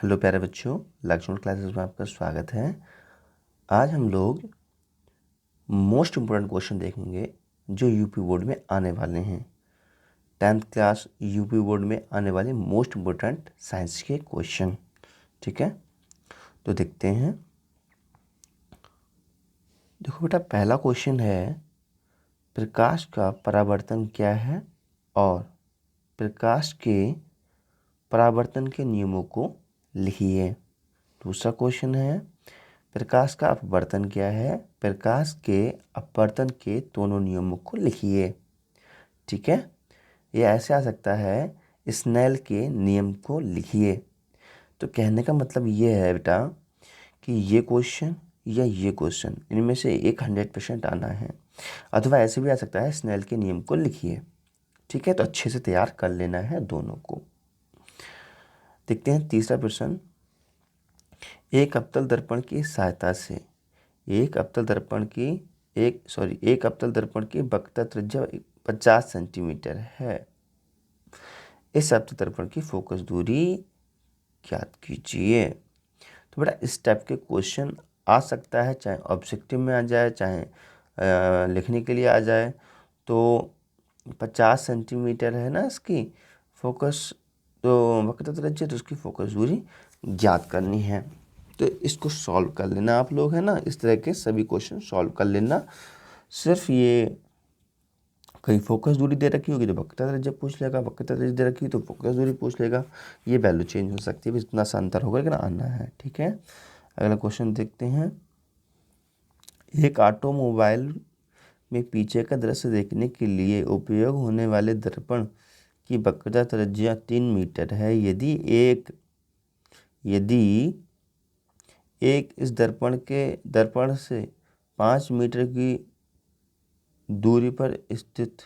Hello प्यारे बच्चों, Lakshman classes में आपका स्वागत है। आज हम लोग मोस्ट इम्पोर्टेंट क्वेश्चन देखेंगे जो यूपी बोर्ड में आने वाले हैं। 10th क्लास यूपी बोर्ड में आने वाले मोस्ट इम्पोर्टेंट साइंस के क्वेश्चन। ठीक है, तो देखते हैं। देखो बेटा, पहला क्वेश्चन है, प्रकाश का परावर्तन क्या है और प्रकाश के परावर्तन के नियमों को लिखिए। दूसरा क्वेश्चन है, प्रकाश का अपवर्तन क्या है, प्रकाश के अपवर्तन के दोनों नियमों को लिखिए। ठीक है, ये ऐसे आ सकता है, स्नेल के नियम को लिखिए। तो कहने का मतलब ये है बेटा कि ये क्वेश्चन या ये क्वेश्चन, इनमें से एक 100% आना है, अथवा ऐसे भी आ सकता है, स्नेल के नियम को लिखिए। ठीक है, तो अच्छे से तैयार कर लेना है दोनों को। देखते हैं तीसरा प्रश्न। एक अवतल दर्पण की सहायता से एक अवतल दर्पण की वक्रता त्रिज्या 50 सेंटीमीटर है। इस अवतल दर्पण की फोकस दूरी ज्ञात कीजिए। तो बेटा, इस टाइप के क्वेश्चन आ सकता है, चाहे ऑब्जेक्टिव में आ जाए, चाहे लिखने के लिए आ जाए। तो 50 सेंटीमीटर है ना इसकी फोकस, तो वक्रता त्रिज्या, तो उसकी फोकस दूरी ज्ञात करनी है। तो इसको सॉल्व कर लेना आप लोग, है ना। इस तरह के सभी क्वेश्चन सॉल्व कर लेना। सिर्फ ये कहीं फोकस दूरी दे रखी होगी तो वक्रता त्रिज्या पूछ लेगा, वक्रता त्रिज्या दे रखी तो फोकस दूरी पूछ लेगा। ये वैल्यू चेंज हो सकती है, इतना सा अंतर होगा, लेकिन आना है। ठीक है, अगला क्वेश्चन देखते हैं। एक ऑटोमोबाइल में पीछे का दृश्य देखने के लिए उपयोग होने वाले दर्पण की वक्रता त्रिज्या 3 मीटर है। यदि एक इस दर्पण से 5 मीटर की दूरी पर स्थित,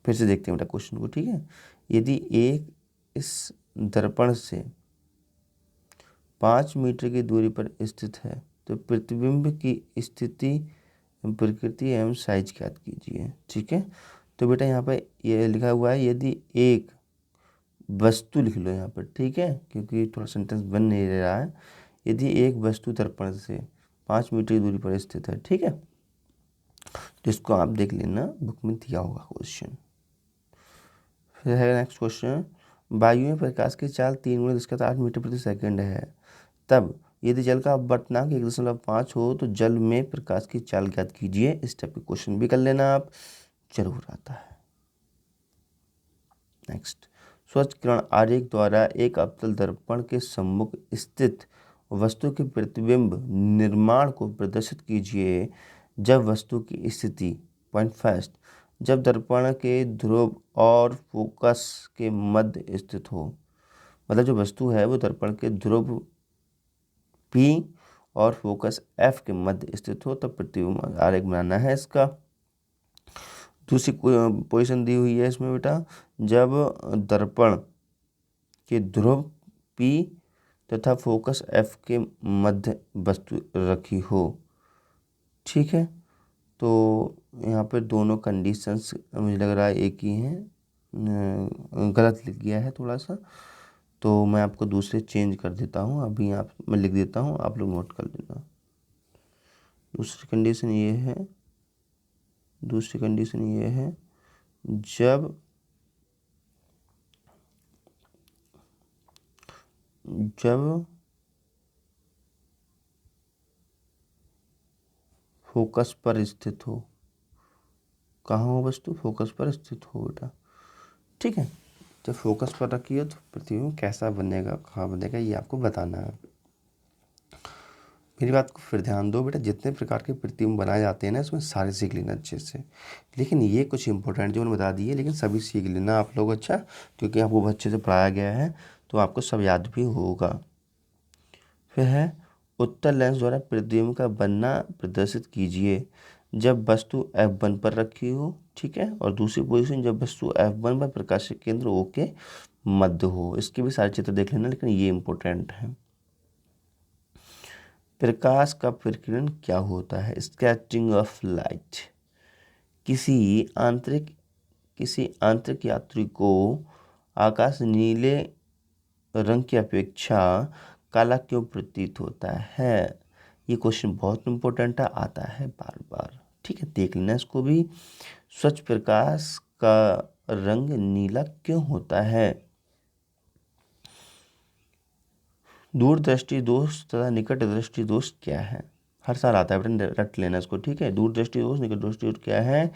फिर से देखते हैं बेटा क्वेश्चन को। ठीक है, यदि एक इस दर्पण से 5 मीटर की दूरी पर स्थित है तो प्रतिबिंब की स्थिति, प्रकृति एवं साइज ज्ञात कीजिए। ठीक है, तो बेटा यहाँ पर ये लिखा हुआ है, यदि एक वस्तु, लिख लो यहाँ पर। ठीक है, क्योंकि थोड़ा सेंटेंस बन नहीं रहा है। यदि एक वस्तु दर्पण से 5 मीटर की दूरी पर स्थित है। ठीक है, तो इसको आप देख लेना, बुक में दिया होगा क्वेश्चन। फिर है नेक्स्ट क्वेश्चन। वायु में प्रकाश की चाल 3 × 10⁸ मीटर प्रति सेकंड है, तब यदि जल का अपवर्तनांक 1.5 हो तो जल में प्रकाश की चाल ज्ञात कीजिए। इस टाइप के क्वेश्चन भी कर लेना आप, जरूर आता है। नेक्स्ट, स्वच्छ किरण आरेख द्वारा एक अवतल दर्पण के सम्मुख स्थित वस्तु के प्रतिबिंब निर्माण को प्रदर्शित कीजिए जब वस्तु की स्थिति, पॉइंट फर्स्ट, जब दर्पण के ध्रुव और फोकस के मध्य स्थित हो। मतलब जो वस्तु है वो दर्पण के ध्रुव P और फोकस F के मध्य स्थित हो, तब प्रतिबिंब आरेख बनाना है इसका। दूसरी पोजीशन दी हुई है इसमें बेटा, जब दर्पण के ध्रुव P तथा फोकस F के मध्य वस्तु रखी हो। ठीक है, तो यहाँ पर दोनों कंडीशंस मुझे लग रहा है एक ही हैं, गलत लिख गया है थोड़ा सा, तो मैं आपको दूसरे चेंज कर देता हूँ। अभी मैं लिख देता हूँ, आप लोग नोट कर लेना। दूसरी कंडीशन ये है, जब फोकस पर स्थित हो। कहाँ हो वस्तु? फोकस पर स्थित हो बेटा। ठीक है, जब फोकस पर रखी हो तो प्रतिबिंब कैसा बनेगा, कहाँ बनेगा, ये आपको बताना है। मेरी बात को फिर ध्यान दो बेटा, जितने प्रकार के प्रतिबिंब बनाए जाते हैं ना, इसमें सारे सीख लेना अच्छे से। लेकिन ये कुछ इंपॉर्टेंट जो मैंने बता दिए, लेकिन सभी सीख लेना आप लोग, अच्छा, क्योंकि आपको अच्छे से पढ़ाया गया है तो आपको सब याद भी होगा। फिर है, उत्तल लेंस द्वारा प्रतिबिंब का बनना प्रदर्शित कीजिए जब वस्तु F1 पर रखी हो। ठीक है, और दूसरी पोजीशन, जब वस्तु F1 पर प्रकाश के केंद्र O के मध्य हो। इसके भी सारे चित्र देख लेना, लेकिन ये इंपॉर्टेंट है। प्रकाश का प्रकीर्णन क्या होता है? Scattering of light. किसी आंतरिक किसी आंतरिक यात्री को आकाश नीले रंग की अपेक्षा काला क्यों प्रतीत होता है? ये क्वेश्चन बहुत इंपॉर्टेंट है, आता है बार बार। ठीक है, देख लेना इसको भी। स्वच्छ प्रकाश का रंग नीला क्यों होता है? दूरदृष्टि दोष तथा निकट दृष्टि दोष क्या है? हर साल आता है बेटा, रट लेना इसको। ठीक है, दूरदृष्टि दोष, निकट दृष्टि दोष क्या है,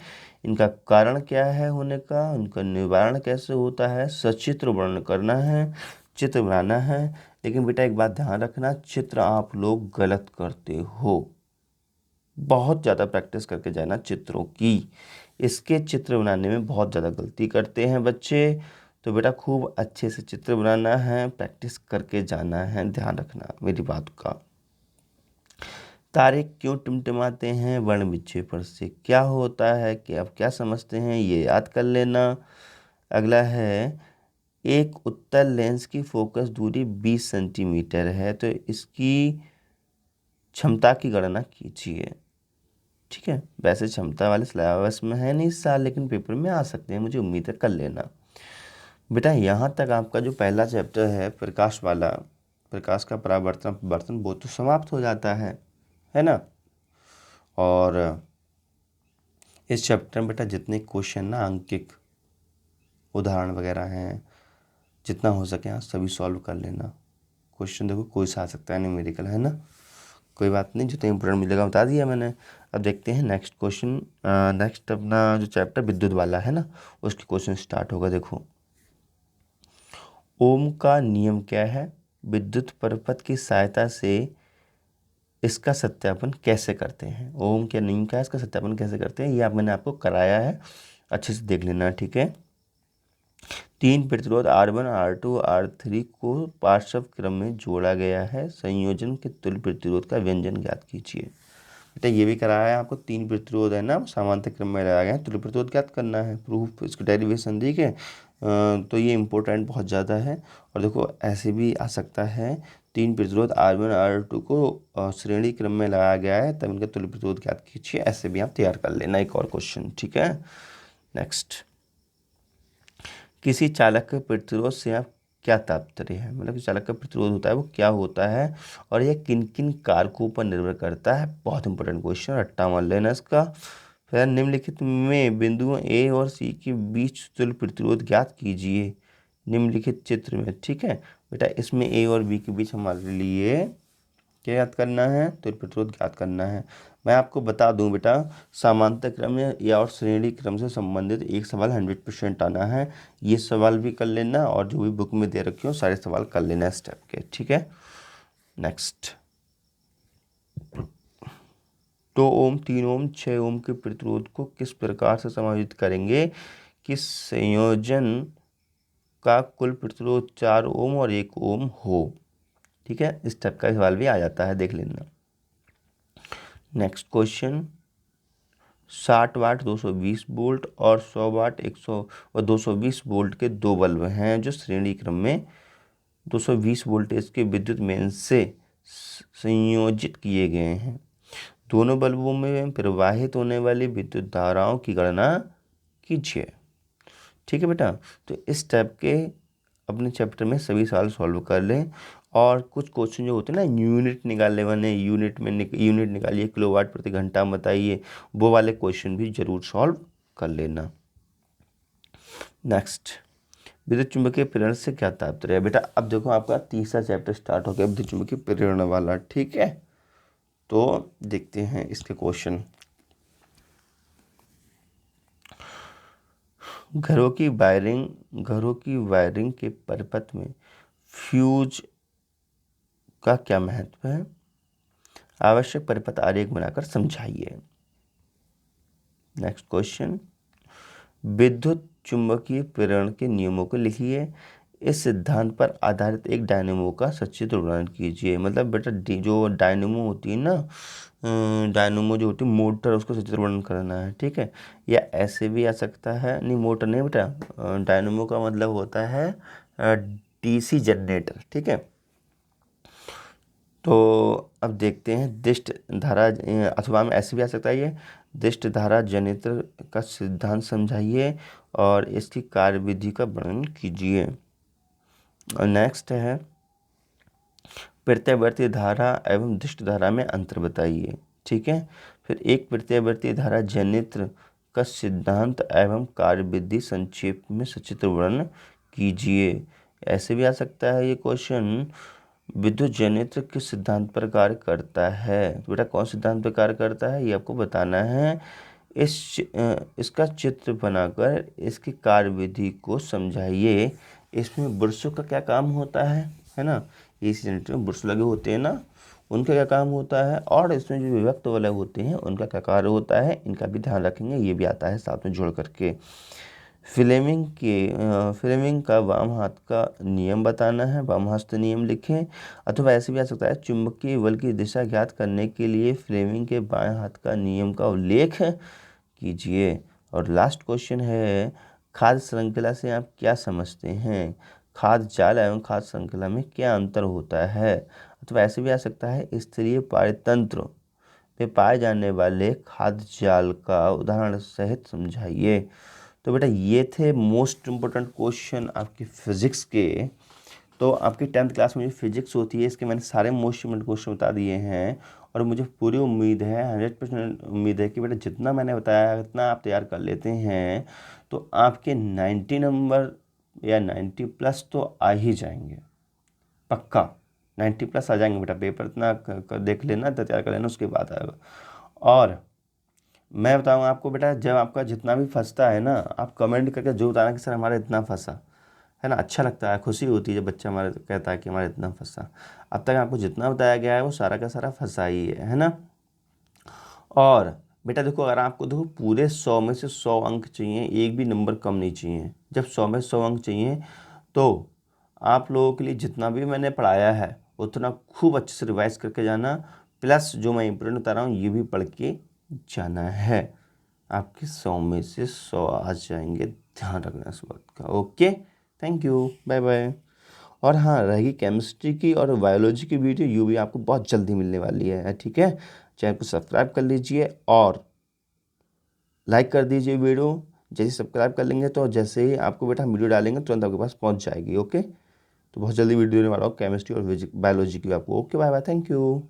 इनका कारण क्या है होने का, उनका निवारण कैसे होता है, सचित्र वर्णन करना है, चित्र बनाना है। लेकिन बेटा एक बात ध्यान रखना, चित्र आप लोग गलत करते हो। बहुत ज़्यादा प्रैक्टिस करके जाना चित्रों की। इसके चित्र बनाने में बहुत ज़्यादा गलती करते हैं बच्चे। तो बेटा खूब अच्छे से चित्र बनाना है, प्रैक्टिस करके जाना है, ध्यान रखना मेरी बात का। तारे क्यों टिमटिमाते हैं? वर्ण विक्षेपण से। क्या होता है कि आप क्या समझते हैं, ये याद कर लेना। अगला है, एक उत्तल लेंस की फोकस दूरी 20 सेंटीमीटर है, तो इसकी क्षमता की गणना कीजिए। ठीक है, वैसे क्षमता वाले सिलेबस में है नहीं इस साल, लेकिन पेपर में आ सकते हैं, मुझे उम्मीद है, कर लेना। बेटा यहाँ तक आपका जो पहला चैप्टर है प्रकाश वाला, प्रकाश का परावर्तन वो तो समाप्त हो जाता है ना। और इस चैप्टर में बेटा जितने क्वेश्चन ना अंकित उदाहरण वगैरह हैं, जितना हो सके आप सभी सॉल्व कर लेना। क्वेश्चन देखो कोई सा आ सकता है न्यूमेरिकल, है ना, कोई बात नहीं, जितना इंपॉर्टेंट मिलेगा बता दिया मैंने। अब देखते हैं नेक्स्ट क्वेश्चन। नेक्स्ट अपना जो चैप्टर विद्युत वाला है ना, उसके क्वेश्चन स्टार्ट होगा। देखो, ओम का नियम क्या है? विद्युत परिपथ की सहायता से इसका सत्यापन कैसे करते हैं? ओम का नियम क्या है, इसका सत्यापन कैसे करते हैं, ये मैंने आपको कराया है, अच्छे से देख लेना। ठीक है, 3 प्रतिरोध R1, R2, R3 को पार्श्व क्रम में जोड़ा गया है, संयोजन के तुल्य प्रतिरोध का व्यंजन ज्ञात कीजिए। बेटा ये भी कराया है आपको, 3 प्रतिरोध है ना, समांतर क्रम में लगाया गया है, तुल्य प्रतिरोध ज्ञात करना है, प्रूफ इसकी डेरिवेशन। ठीक है, तो ये इंपॉर्टेंट बहुत ज़्यादा है। और देखो ऐसे भी आ सकता है, 3 प्रतिरोध R1, R2 को श्रेणी क्रम में लगाया गया है, तब इनका तुल्य प्रतिरोध ज्ञात कीजिए, ऐसे भी आप तैयार कर लेना। एक और क्वेश्चन, ठीक है। नेक्स्ट, किसी चालक के प्रतिरोध से आप क्या तात्पर्य है, मतलब कि चालक का प्रतिरोध होता है वो क्या होता है, और यह किन किन कारकों पर निर्भर करता है? बहुत इंपॉर्टेंट क्वेश्चन, रट्टा मार लेना इसका। फिर निम्नलिखित में बिंदुओं ए और सी के बीच तुल्य प्रतिरोध ज्ञात कीजिए निम्नलिखित चित्र में। ठीक है बेटा, इसमें ए और बी के बीच हमारे लिए क्या याद करना है, तुल्य प्रतिरोध ज्ञात करना है। मैं आपको बता दूं बेटा, समांतर क्रम या और श्रेणी क्रम से संबंधित एक सवाल 100% आना है। ये सवाल भी कर लेना, और जो भी बुक में दे रखी हो सारे सवाल कर लेना स्टेप के। ठीक है, नेक्स्ट, 2 ओम, 3 ओम, 6 ओम के प्रतिरोध को किस प्रकार से समायोजित करेंगे कि संयोजन का कुल प्रतिरोध 4 ओम और 1 ओम हो? ठीक है, इस टाइप का सवाल भी आ जाता है, देख लेना। नेक्स्ट क्वेश्चन, 60 वाट 220 वोल्ट और 100 वाट 100 और 220 वोल्ट के दो बल्ब हैं जो श्रेणी क्रम में 220 वोल्टेज के विद्युत मेन से संयोजित किए गए हैं। दोनों बल्बों में प्रवाहित होने वाली विद्युत धाराओं की गणना कीजिए। ठीक है बेटा, तो इस टाइप के अपने चैप्टर में सभी सवाल सॉल्व कर लें। और कुछ क्वेश्चन जो होते हैं ना, यूनिट निकालने वाले, यूनिट निकालिए, किलोवाट प्रति घंटा बताइए, वो वाले क्वेश्चन भी जरूर सॉल्व कर लेना। नेक्स्ट, विद्युत चुंबकीय प्रेरण से क्या तात्पर्य है? बेटा अब देखो आपका तीसरा चैप्टर स्टार्ट हो गया विद्युत चुंबकीय प्रेरण वाला। ठीक है, तो देखते हैं इसके क्वेश्चन। घरों की वायरिंग के परिपथ में फ्यूज का क्या महत्व है? आवश्यक परिपथ आरेख बनाकर समझाइए। नेक्स्ट क्वेश्चन, विद्युत चुंबकीय प्रेरण के नियमों को लिखिए, इस सिद्धांत पर आधारित एक डायनेमो का सचित्र वर्णन कीजिए। मतलब बेटा जो डायनेमो होती है ना, डायनेमो जो होती है मोटर, उसको सचित्र वर्णन करना है। ठीक है, या ऐसे भी आ सकता है, नहीं मोटर नहीं बेटा, डायनेमो का मतलब होता है डीसी जनरेटर। ठीक है, तो अब देखते हैं दिष्ट धारा, अथवा में ऐसे भी आ सकता है ये दृष्ट धारा जनित्र का सिद्धांत समझाइए और इसकी कार्यविधि का वर्णन कीजिए। और नेक्स्ट है प्रत्यावर्ती धारा एवं दृष्ट धारा में अंतर बताइए। ठीक है, फिर एक प्रत्यावर्ती धारा जनित्र का सिद्धांत एवं कार्यविधि संक्षेप में सचित्र वर्णन कीजिए। ऐसे भी आ सकता है ये क्वेश्चन, विद्युत जनित्र किस सिद्धांत पर कार्य करता है। तो बेटा कौन सिद्धांत पर कार्य करता है ये आपको बताना है। इसका चित्र बनाकर इसकी कार्यविधि को समझाइए। इसमें बुरसों का क्या काम होता है ना, एसी जनरेटर में बुरस लगे होते हैं ना, उनका क्या काम होता है, और इसमें जो विभक्त वाले होते हैं उनका क्या कार्य होता है, इनका भी ध्यान रखेंगे। ये भी आता है साथ में जोड़ करके। फ्लेमिंग का वाम हाथ का नियम बताना है, वाम हस्त नियम लिखें। अथवा ऐसे भी आ सकता है, चुंबकीय बल की दिशा ज्ञात करने के लिए फ्लेमिंग के बाएं हाथ का नियम का उल्लेख कीजिए। और लास्ट क्वेश्चन है, खाद्य श्रृंखला से आप क्या समझते हैं। खाद्य जाल एवं खाद्य श्रृंखला में क्या अंतर होता है। अथवा ऐसे भी आ सकता है, स्तरीय पारतंत्र में पाए जाने वाले खाद्य जाल का उदाहरण सहित समझाइए। तो बेटा ये थे मोस्ट इम्पोर्टेंट क्वेश्चन आपके फिजिक्स के। तो आपकी 10th क्लास में जो फिजिक्स होती है इसके मैंने सारे मोस्ट इम्पोर्टेंट क्वेश्चन बता दिए हैं। और मुझे पूरी उम्मीद है, 100% उम्मीद है कि बेटा जितना मैंने बताया उतना आप तैयार कर लेते हैं तो आपके 90 नंबर या 90+ तो आ ही जाएंगे, पक्का 90+ आ जाएंगे बेटा। पेपर इतना देख लेना, तैयार कर लेना, उसके बाद आएगा। और मैं बताऊंगा आपको बेटा, जब आपका जितना भी फंसता है ना, आप कमेंट करके जो बताना कि सर हमारा इतना फंसा है ना। अच्छा लगता है, खुशी होती है जब बच्चा हमारा कहता है कि हमारा इतना फंसा। अब तक आपको जितना बताया गया है वो सारा का सारा फंसा ही है ना। और बेटा देखो, अगर आपको देखो पूरे 100 में से 100 अंक चाहिए, एक भी नंबर कम नहीं चाहिए। जब 100 में 100 अंक चाहिए तो आप लोगों के लिए जितना भी मैंने पढ़ाया है उतना खूब अच्छे से रिवाइज करके जाना, प्लस जो मैं इम्पोर्टेंट बता रहा हूँ ये भी पढ़ के जाना है। आपके 100 में से 100 आ जाएंगे, ध्यान रखना इस बात का। Okay, thank you, bye bye. और हाँ, रहेगी केमिस्ट्री की और बायोलॉजी की वीडियो, ये भी आपको बहुत जल्दी मिलने वाली है। ठीक है, चैनल को सब्सक्राइब कर लीजिए और लाइक कर दीजिए वीडियो। जैसे सब्सक्राइब कर लेंगे तो जैसे ही आपको बेटा हम वीडियो डालेंगे तुरंत आपके पास पहुंच जाएगी। ओके, तो बहुत जल्दी वीडियो देने वाला हूँ केमिस्ट्री और बायोलॉजी की आपको। Okay, bye bye, thank you.